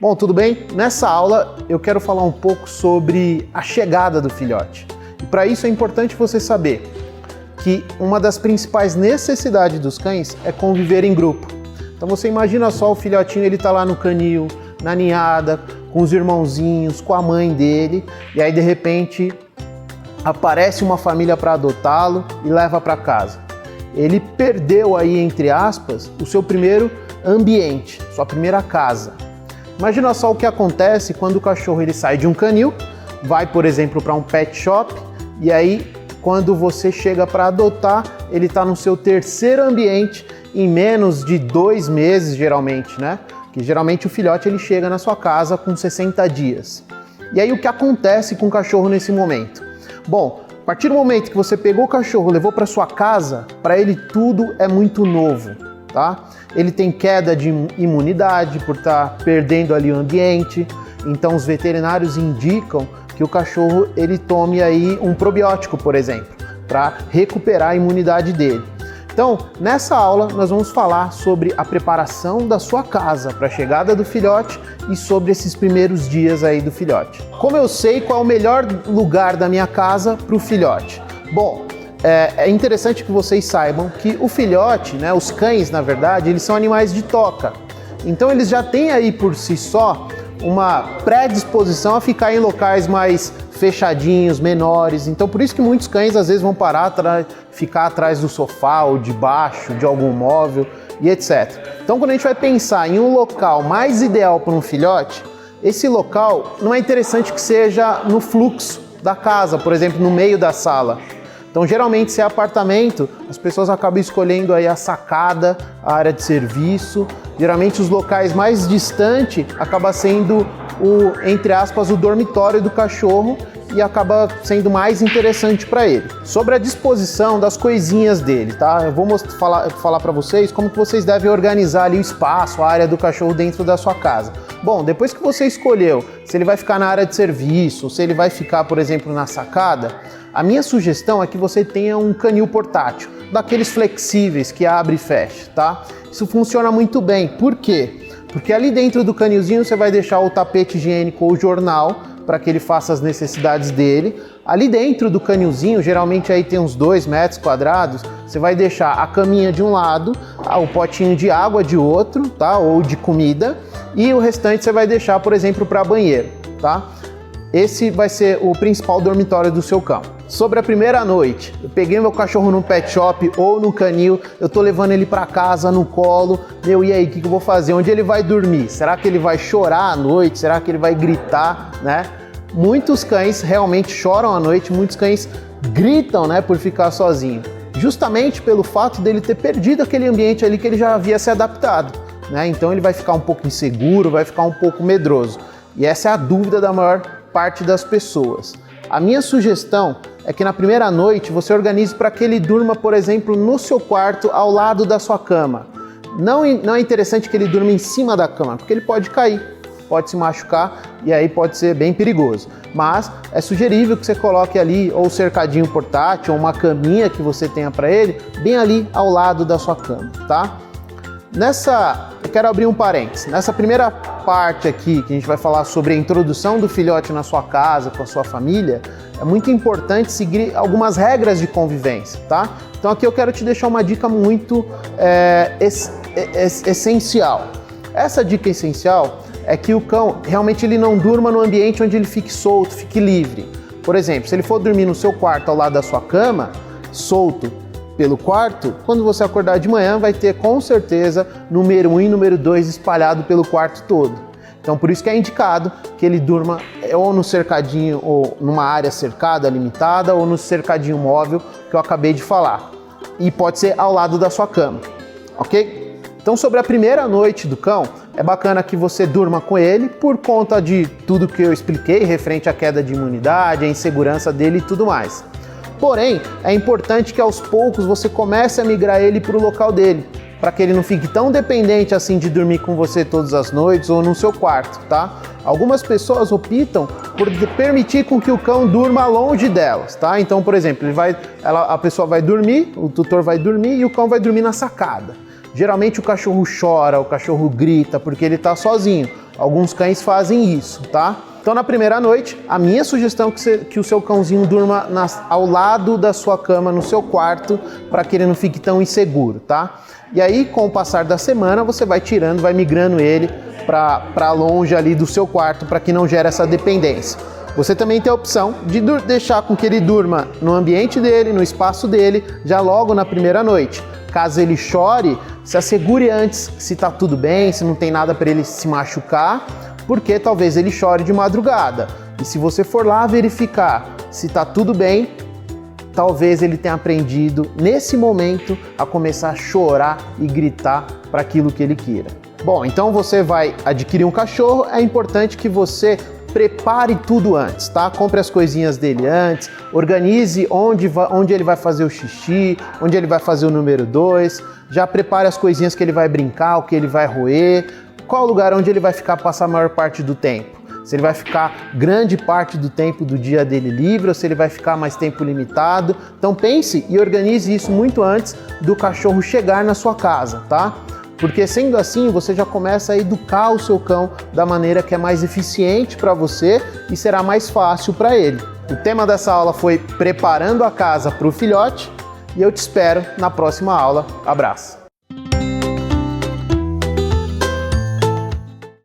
Bom, tudo bem? Nessa aula eu quero falar um pouco sobre a chegada do filhote. E para isso é importante você saber que uma das principais necessidades dos cães é conviver em grupo. Então você imagina só o filhotinho, ele tá lá no canil, na ninhada, com os irmãozinhos, com a mãe dele, e aí de repente aparece uma família para adotá-lo e leva para casa. Ele perdeu aí, entre aspas, o seu primeiro ambiente, sua primeira casa. Imagina só o que acontece quando o cachorro ele sai de um canil, vai, por exemplo, para um pet shop, e aí quando você chega para adotar, ele está no seu terceiro ambiente em menos de 2 meses, geralmente, né? Que geralmente o filhote ele chega na sua casa com 60 dias. E aí o que acontece com o cachorro nesse momento? Bom, a partir do momento que você pegou o cachorro, levou para sua casa, para ele tudo é muito novo, tá? Ele tem queda de imunidade por estar perdendo ali o ambiente, então os veterinários indicam que o cachorro ele tome aí um probiótico, por exemplo, para recuperar a imunidade dele. Então, nessa aula nós vamos falar sobre a preparação da sua casa para a chegada do filhote e sobre esses primeiros dias aí do filhote. Como eu sei qual é o melhor lugar da minha casa para o filhote? Bom, é interessante que vocês saibam que o filhote, né, os cães, na verdade, eles são animais de toca. Então eles já têm aí por si só uma predisposição a ficar em locais mais fechadinhos, menores. Então por isso que muitos cães às vezes vão ficar atrás do sofá ou debaixo de algum móvel e etc. Então quando a gente vai pensar em um local mais ideal para um filhote, esse local não é interessante que seja no fluxo da casa, por exemplo, no meio da sala. Então, geralmente, se é apartamento, as pessoas acabam escolhendo aí a sacada, a área de serviço. Geralmente, os locais mais distantes acaba sendo entre aspas, o dormitório do cachorro e acaba sendo mais interessante para ele. Sobre a disposição das coisinhas dele, tá? Eu vou falar para vocês como que vocês devem organizar ali o espaço, a área do cachorro dentro da sua casa. Bom, depois que você escolheu se ele vai ficar na área de serviço, se ele vai ficar, por exemplo, na sacada, a minha sugestão é que você tenha um canil portátil, daqueles flexíveis que abre e fecha, tá? Isso funciona muito bem. Por quê? Porque ali dentro do canilzinho você vai deixar o tapete higiênico ou o jornal para que ele faça as necessidades dele. Ali dentro do canilzinho, geralmente aí tem uns 2 metros quadrados, você vai deixar a caminha de um lado, o potinho de água de outro, tá? Ou de comida, e o restante você vai deixar, por exemplo, para banheiro, tá? Esse vai ser o principal dormitório do seu cão. Sobre a primeira noite, eu peguei meu cachorro no pet shop ou no canil, eu tô levando ele para casa no colo, e aí, o que eu vou fazer? Onde ele vai dormir? Será que ele vai chorar à noite? Será que ele vai gritar, né? Muitos cães realmente choram à noite, muitos cães gritam, né, por ficar sozinho, justamente pelo fato dele ter perdido aquele ambiente ali que ele já havia se adaptado, né? Então ele vai ficar um pouco inseguro, vai ficar um pouco medroso. E essa é a dúvida da maior parte das pessoas. A minha sugestão é que na primeira noite você organize para que ele durma, por exemplo, no seu quarto ao lado da sua cama. Não é interessante que ele durma em cima da cama, porque ele pode cair, pode se machucar e aí pode ser bem perigoso. Mas é sugerível que você coloque ali ou cercadinho portátil ou uma caminha que você tenha para ele bem ali ao lado da sua cama, tá? Eu quero abrir um parênteses. Nessa primeira parte aqui, que a gente vai falar sobre a introdução do filhote na sua casa, com a sua família, é muito importante seguir algumas regras de convivência, tá? Então aqui eu quero te deixar uma dica muito essencial. Essa dica essencial é que o cão realmente ele não durma no ambiente onde ele fique solto, fique livre. Por exemplo, se ele for dormir no seu quarto ao lado da sua cama, solto, pelo quarto, quando você acordar de manhã vai ter com certeza número 1 e número 2 espalhado pelo quarto todo. Então por isso que é indicado que ele durma ou no cercadinho ou numa área cercada, limitada, ou no cercadinho móvel que eu acabei de falar. E pode ser ao lado da sua cama, ok? Então sobre a primeira noite do cão, é bacana que você durma com ele por conta de tudo que eu expliquei referente à queda de imunidade, a insegurança dele e tudo mais. Porém, é importante que aos poucos você comece a migrar ele para o local dele, para que ele não fique tão dependente assim de dormir com você todas as noites ou no seu quarto, tá? Algumas pessoas optam por permitir com que o cão durma longe delas, tá? Então, por exemplo, a pessoa vai dormir, o tutor vai dormir e o cão vai dormir na sacada. Geralmente o cachorro chora, o cachorro grita porque ele está sozinho. Alguns cães fazem isso, tá? Então na primeira noite, a minha sugestão é que o seu cãozinho durma ao lado da sua cama, no seu quarto, para que ele não fique tão inseguro, tá? E aí, com o passar da semana, você vai tirando, vai migrando ele para longe ali do seu quarto, para que não gere essa dependência. Você também tem a opção de deixar com que ele durma no ambiente dele, no espaço dele, já logo na primeira noite. Caso ele chore, se assegure antes se está tudo bem, se não tem nada para ele se machucar, porque talvez ele chore de madrugada. E se você for lá verificar se está tudo bem, talvez ele tenha aprendido nesse momento a começar a chorar e gritar para aquilo que ele queira. Bom, então você vai adquirir um cachorro, é importante que você prepare tudo antes, tá? Compre as coisinhas dele antes, organize onde ele vai fazer o xixi, onde ele vai fazer o número 2, já prepare as coisinhas que ele vai brincar, o que ele vai roer, qual lugar onde ele vai ficar passar a maior parte do tempo. Se ele vai ficar grande parte do tempo do dia dele livre ou se ele vai ficar mais tempo limitado. Então pense e organize isso muito antes do cachorro chegar na sua casa, tá? Porque sendo assim, você já começa a educar o seu cão da maneira que é mais eficiente para você e será mais fácil para ele. O tema dessa aula foi preparando a casa para o filhote e eu te espero na próxima aula. Abraço!